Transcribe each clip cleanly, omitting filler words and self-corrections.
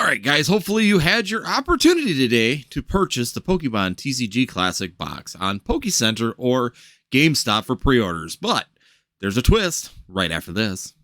right, guys, hopefully you had your opportunity today to purchase the Pokemon TCG Classic box on PokeCenter or GameStop for pre-orders, but there's a twist right after this.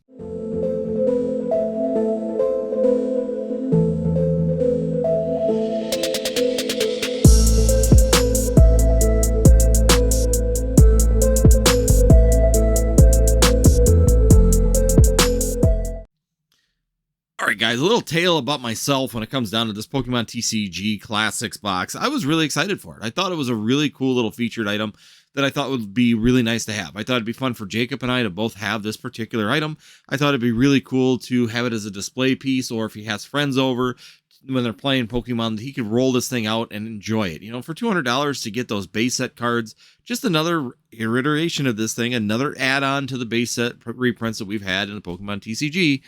Alright guys, a little tale about myself when it comes down to this Pokemon TCG Classics box. I was really excited for it. I thought it was a really cool little featured item that I thought would be really nice to have. I thought it'd be fun for Jacob and I to both have this particular item. I thought it'd be really cool to have it as a display piece, or if he has friends over when they're playing Pokemon, he could roll this thing out and enjoy it. You know, for $200 to get those base set cards, just another iteration of this thing, another add-on to the base set reprints that we've had in the Pokemon TCG.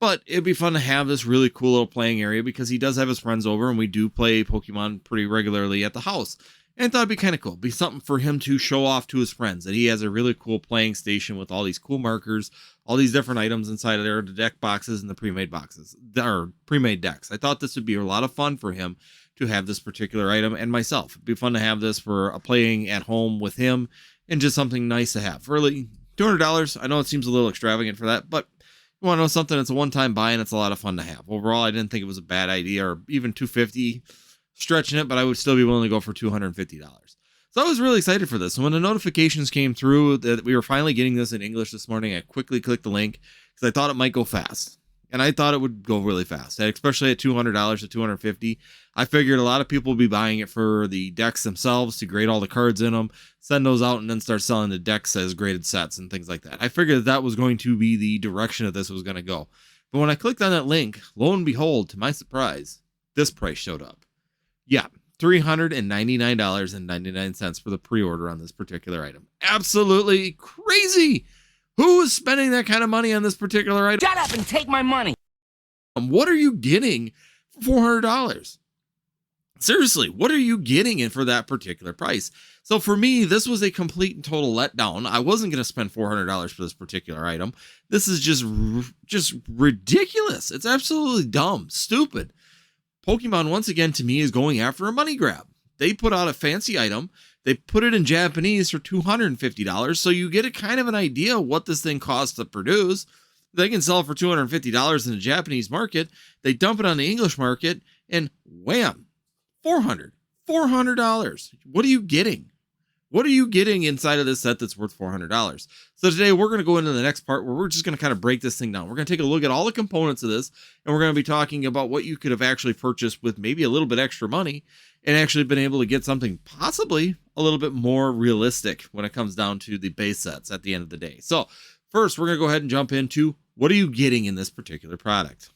But it'd be fun to have this really cool little playing area because he does have his friends over and we do play Pokemon pretty regularly at the house. And I thought it'd be kind of cool. Be something for him to show off to his friends that he has a really cool playing station with all these cool markers, all these different items inside of there, the deck boxes and the pre-made boxes, or pre-made decks. I thought this would be a lot of fun for him to have this particular item and myself. It'd be fun to have this for a playing at home with him and just something nice to have. For really $200, I know it seems a little extravagant for that, but you want to know something? It's a one-time buy and it's a lot of fun to have. Overall, I didn't think it was a bad idea, or even $250 stretching it, but I would still be willing to go for $250. So I was really excited for this. And when the notifications came through that we were finally getting this in English this morning, I quickly clicked the link because I thought it might go fast. And I thought it would go really fast, especially at $200 to $250. I figured a lot of people would be buying it for the decks themselves to grade all the cards in them, send those out, and then start selling the decks as graded sets and things like that. I figured that was going to be the direction that this was going to go. But when I clicked on that link, lo and behold, to my surprise, this price showed up. Yeah, $399.99 for the pre-order on this particular item. Absolutely crazy. Who is spending that kind of money on this particular item? Shut up and take my money. What are you getting for $400? Seriously, what are you getting in for that particular price? So for me, this was a complete and total letdown. I wasn't going to spend $400 for this particular item. This is just ridiculous. It's absolutely dumb, stupid. Pokemon, once again, to me, is going after a money grab. They put out a fancy item. They put it in Japanese for $250, so you get a kind of an idea of what this thing costs to produce. They can sell it for $250 in the Japanese market. They dump it on the English market, and wham, $400. What are you getting? What are you getting inside of this set that's worth $400? So today we're going to go into the next part where we're just going to kind of break this thing down. We're going to take a look at all the components of this, and we're going to be talking about what you could have actually purchased with maybe a little bit extra money and actually been able to get something possibly a little bit more realistic when it comes down to the base sets at the end of the day. So first, we're going to go ahead and jump into what are you getting in this particular product.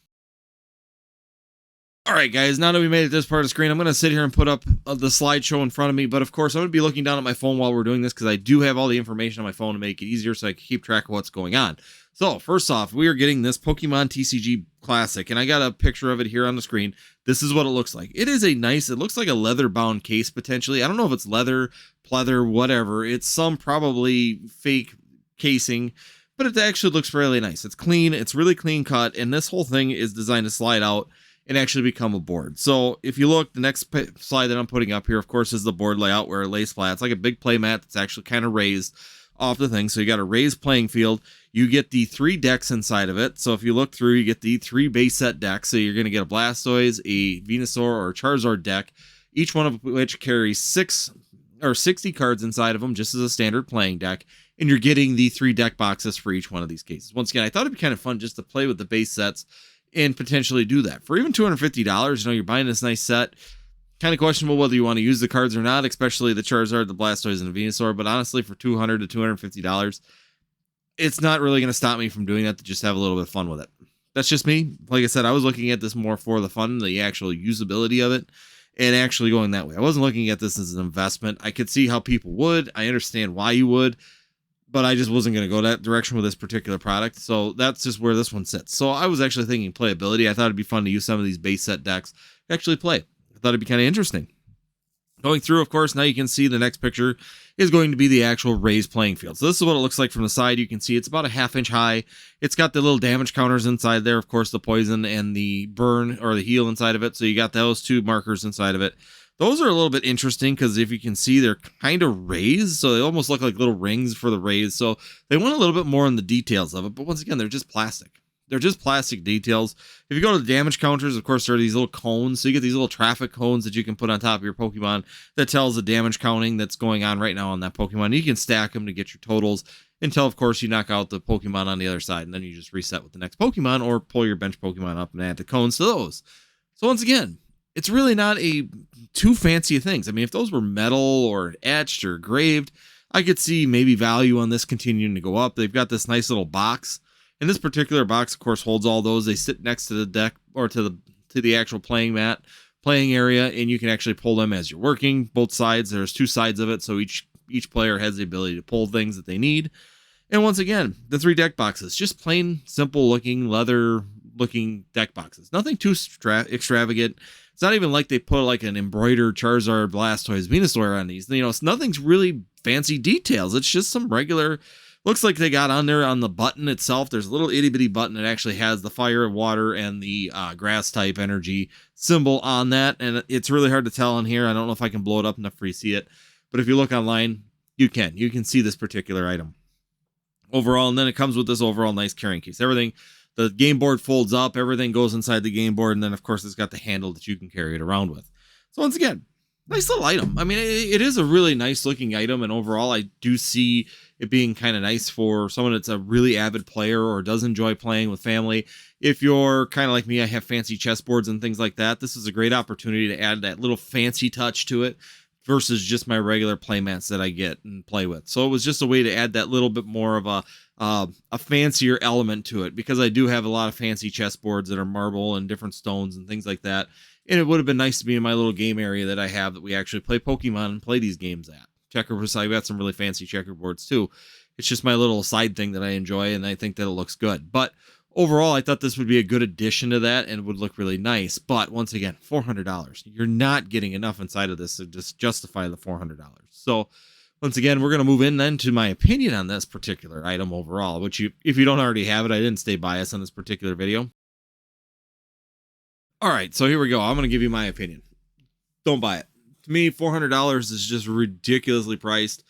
All right, guys, now that we made it this part of the screen, I'm going to sit here and put up the slideshow in front of me. But of course, I'm going to be looking down at my phone while we're doing this because I do have all the information on my phone to make it easier so I can keep track of what's going on. So first off, we are getting this Pokemon TCG Classic, and I got a picture of it here on the screen. This is what it looks like. It is a nice, it looks like a leather bound case potentially. I don't know if it's leather, pleather, whatever. It's some probably fake casing, but it actually looks really nice. It's clean. It's really clean cut. And this whole thing is designed to slide out and actually become a board. So if you look, the next slide that I'm putting up here, of course, is the board layout where it lays flat. It's like a big play mat that's actually kind of raised off the thing. So you got a raised playing field. You get the 3 decks inside of it. So if you look through, you get the 3 base set decks. So you're going to get a Blastoise, a Venusaur, or a Charizard deck, each one of which carries 6 or 60 cards inside of them, just as a standard playing deck. And you're getting the 3 deck boxes for each one of these cases. Once again, I thought it'd be kind of fun just to play with the base sets and potentially do that for even $250. You know, you're buying this nice set. Kind of questionable whether you want to use the cards or not, especially the Charizard, the Blastoise, and the Venusaur. But honestly, for $200 to $250, it's not really going to stop me from doing that, to just have a little bit of fun with it. That's just me. Like I said, I was looking at this more for the fun, the actual usability of it, and actually going that way. I wasn't looking at this as an investment. I could see how people would. I understand why you would, but I just wasn't going to go that direction with this particular product. So that's just where this one sits. So I was actually thinking playability. I thought it'd be fun to use some of these base set decks to actually play. I thought it'd be kind of interesting. Going through, of course, now you can see the next picture is going to be the actual raised playing field. So this is what it looks like from the side. You can see it's about a 1/2 inch high. It's got the little damage counters inside there, of course, the poison and the burn or the heal inside of it. So you got those two markers inside of it. Those are a little bit interesting because if you can see, they're kind of raised, so they almost look like little rings for the raise. So they went a little bit more in the details of it, but once again, they're just plastic. They're just plastic details. If you go to the damage counters, of course, there are these little cones. So you get these little traffic cones that you can put on top of your Pokemon that tells the damage counting that's going on right now on that Pokemon. You can stack them to get your totals until, of course, you knock out the Pokemon on the other side, and then you just reset with the next Pokemon or pull your bench Pokemon up and add the cones to those. So once again, it's really not a too fancy things. I mean, if those were metal or etched or engraved, I could see maybe value on this continuing to go up. They've got this nice little box. And this particular box, of course, holds all those. They sit next to the deck or to the actual playing area, and you can actually pull them as you're working. Both sides, there's two sides of it, so each player has the ability to pull things that they need. And once again, the 3 deck boxes, just plain simple looking, leather looking deck boxes. Nothing too extravagant. It's not even like they put like an embroidered Charizard, Blastoise, Venusaur on these. You know, it's nothing's really fancy details. It's just some regular. Looks like they got on there on the button itself. There's a little itty bitty button that actually has the fire, water, and the grass type energy symbol on that. And it's really hard to tell on here. I don't know if I can blow it up enough for you to see it. But if you look online, you can see this particular item overall. And then it comes with this overall nice carrying case. Everything, the game board folds up. Everything goes inside the game board. And then, of course, it's got the handle that you can carry it around with. So once again, nice little item. I mean, it is a really nice looking item. And overall, I do see it being kind of nice for someone that's a really avid player or does enjoy playing with family. If you're kind of like me, I have fancy chessboards and things like that. This is a great opportunity to add that little fancy touch to it versus just my regular playmats that I get and play with. So it was just a way to add that little bit more of a fancier element to it, because I do have a lot of fancy chessboards that are marble and different stones and things like that. And it would have been nice to be in my little game area that I have that we actually play Pokemon and play these games at. Checkerboards, I've got some really fancy checkerboards too. It's just my little side thing that I enjoy, and I think that it looks good. But overall, I thought this would be a good addition to that and would look really nice. But once again, $400. You're not getting enough inside of this to just justify the $400. So once again, we're going to move in then to my opinion on this particular item overall, which if you don't already have it, I didn't stay biased on this particular video. All right, so here we go. I'm going to give you my opinion. Don't buy it. To me, $400 is just ridiculously priced.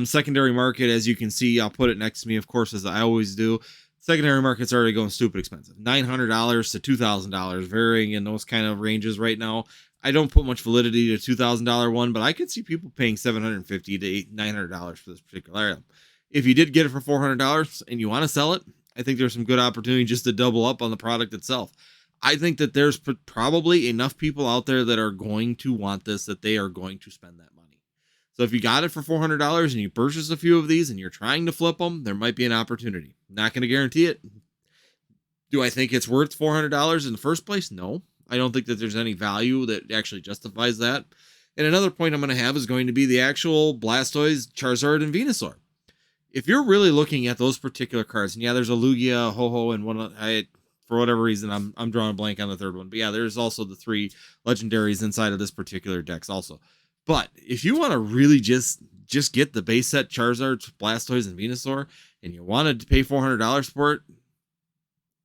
Secondary market, as you can see, I'll put it next to me, of course, as I always do. Secondary market's already going stupid expensive. $900 to $2,000, varying in those kind of ranges right now. I don't put much validity to $2,000 one, but I could see people paying $750 to $900 for this particular item. If you did get it for $400 and you want to sell it, I think there's some good opportunity just to double up on the product itself. I think that there's probably enough people out there that are going to want this, that they are going to spend that money. So if you got it for $400 and you purchase a few of these and you're trying to flip them, there might be an opportunity. Not going to guarantee it. Do I think it's worth $400 in the first place? No. I don't think that there's any value that actually justifies that. And another point I'm going to have is going to be the actual Blastoise, Charizard, and Venusaur. If you're really looking at those particular cards, and yeah, there's a Lugia, Ho-Ho, and one for whatever reason, I'm drawing a blank on the third one. But yeah, there's also the 3 legendaries inside of this particular decks also. But if you want to really just get the base set Charizard, Blastoise, and Venusaur, and you wanted to pay $400 for it,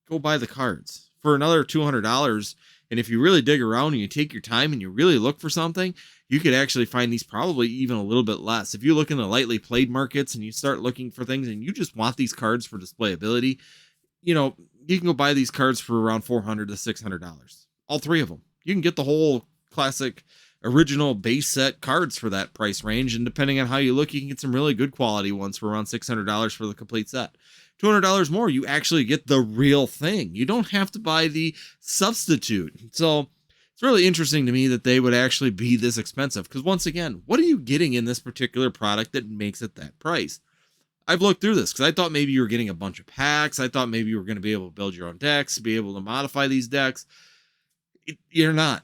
go buy the cards. For another $200, and if you really dig around and you take your time and you really look for something, you could actually find these probably even a little bit less. If you look in the lightly played markets and you start looking for things and you just want these cards for displayability, you know, you can go buy these cards for around $400 to $600. All 3 of them. You can get the whole classic original base set cards for that price range. And depending on how you look, you can get some really good quality ones for around $600 for the complete set. $200 more, you actually get the real thing. You don't have to buy the substitute. So it's really interesting to me that they would actually be this expensive. Because once again, what are you getting in this particular product that makes it that price? I've looked through this because I thought maybe you were getting a bunch of packs. I thought maybe you were going to be able to build your own decks, be able to modify these decks. You're not.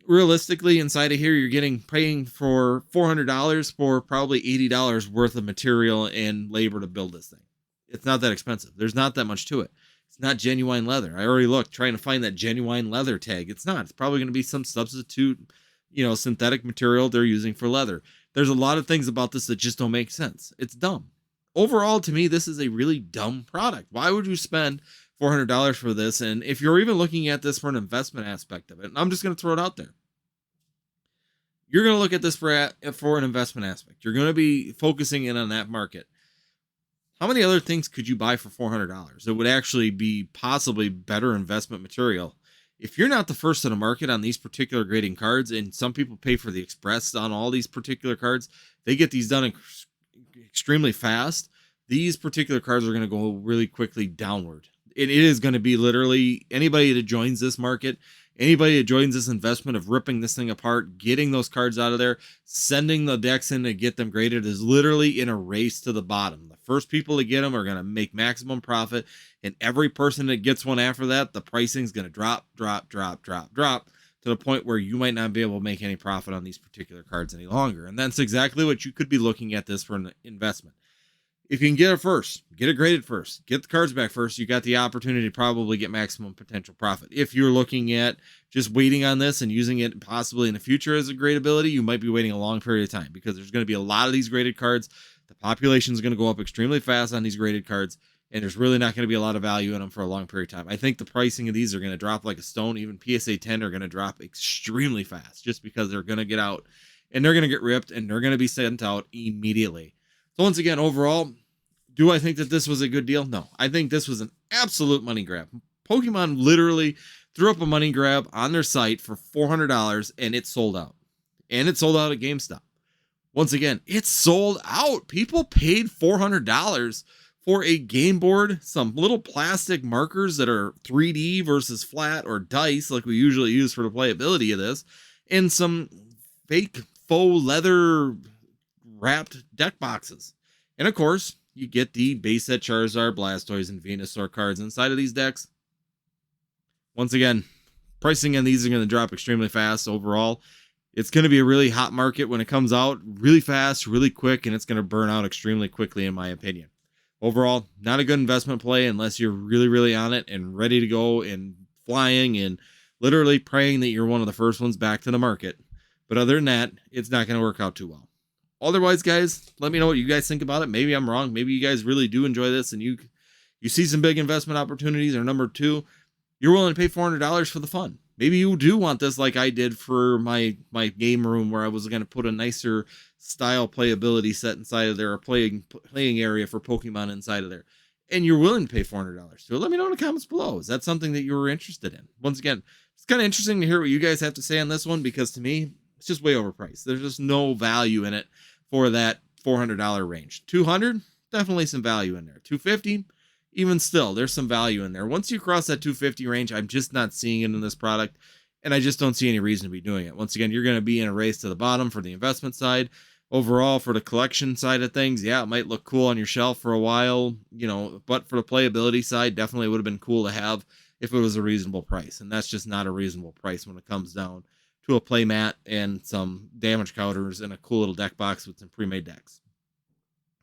Realistically, inside of here, you're paying for $400 for probably $80 worth of material and labor to build this thing. It's not that expensive. There's not that much to it. It's not genuine leather. I already looked trying to find that genuine leather tag. It's not. It's probably going to be some substitute, synthetic material they're using for leather. There's a lot of things about this that just don't make sense. It's dumb. Overall, to me, this is a really dumb product. Why would you spend $400 for this? And if you're even looking at this for an investment aspect of it, and I'm just going to throw it out there. You're going to look at this for an investment aspect. You're going to be focusing in on that market. How many other things could you buy for $400? It would actually be possibly better investment material. If you're not the first in the market on these particular grading cards, and some people pay for the express on all these particular cards, they get these done extremely fast. These particular cards are going to go really quickly downward. It is going to be literally anybody that joins this market, anybody that joins this investment of ripping this thing apart, getting those cards out of there, sending the decks in to get them graded is literally in a race to the bottom. The first people to get them are going to make maximum profit, and every person that gets one after that, the pricing is going to drop to the point where you might not be able to make any profit on these particular cards any longer. And that's exactly what you could be looking at this for an investment. If you can get it first, get it graded first, get the cards back first, you got the opportunity to probably get maximum potential profit. If you're looking at just waiting on this and using it possibly in the future as a gradability, you might be waiting a long period of time, because there's going to be a lot of these graded cards. The population is going to go up extremely fast on these graded cards, and there's really not going to be a lot of value in them for a long period of time. I think the pricing of these are going to drop like a stone. Even PSA 10 are going to drop extremely fast, just because they're going to get out and they're going to get ripped and they're going to be sent out immediately. So once again, overall, do I think that this was a good deal? No, I think this was an absolute money grab. Pokemon literally threw up a money grab on their site for $400, and it sold out. And it sold out at GameStop. Once again, it's sold out. People paid $400 for a game board, some little plastic markers that are 3D versus flat or dice like we usually use for the playability of this, and some fake faux leather wrapped deck boxes. And of course, you get the base set Charizard, Blastoise, and Venusaur cards inside of these decks. Once again, pricing on these are going to drop extremely fast overall. It's going to be a really hot market when it comes out, really fast, really quick, and it's going to burn out extremely quickly, in my opinion. Overall, not a good investment play unless you're really, really on it and ready to go and flying and literally praying that you're one of the first ones back to the market. But other than that, it's not going to work out too well. Otherwise, guys, let me know what you guys think about it. Maybe I'm wrong. Maybe you guys really do enjoy this and you see some big investment opportunities. Or number two, you're willing to pay $400 for the fun. Maybe you do want this like I did for my game room, where I was going to put a nicer style playability set inside of there, a playing area for Pokemon inside of there. And you're willing to pay $400. So let me know in the comments below. Is that something that you were interested in? Once again, it's kind of interesting to hear what you guys have to say on this one, because to me, it's just way overpriced. There's just no value in it for that $400 range. $200, definitely some value in there. $250, even still, there's some value in there. Once you cross that $250 range, I'm just not seeing it in this product, and I just don't see any reason to be doing it. Once again, you're going to be in a race to the bottom for the investment side. Overall, for the collection side of things, yeah, it might look cool on your shelf for a while, but for the playability side, definitely would have been cool to have if it was a reasonable price, and that's just not a reasonable price when it comes down to a play mat and some damage counters and a cool little deck box with some pre-made decks.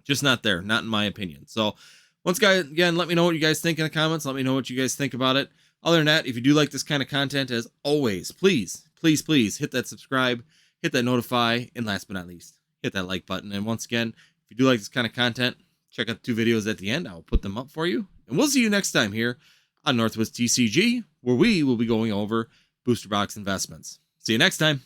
Just not there, not in my opinion. So once again, let me know what you guys think in the comments. Let me know what you guys think about it. Other than that, if you do like this kind of content, as always, please hit that subscribe, hit that notify, and last but not least, hit that like button. And once again, if you do like this kind of content, check out the 2 videos at the end. I will put them up for you. And we'll see you next time here on Northwoods TCG, where we will be going over booster box investments. See you next time.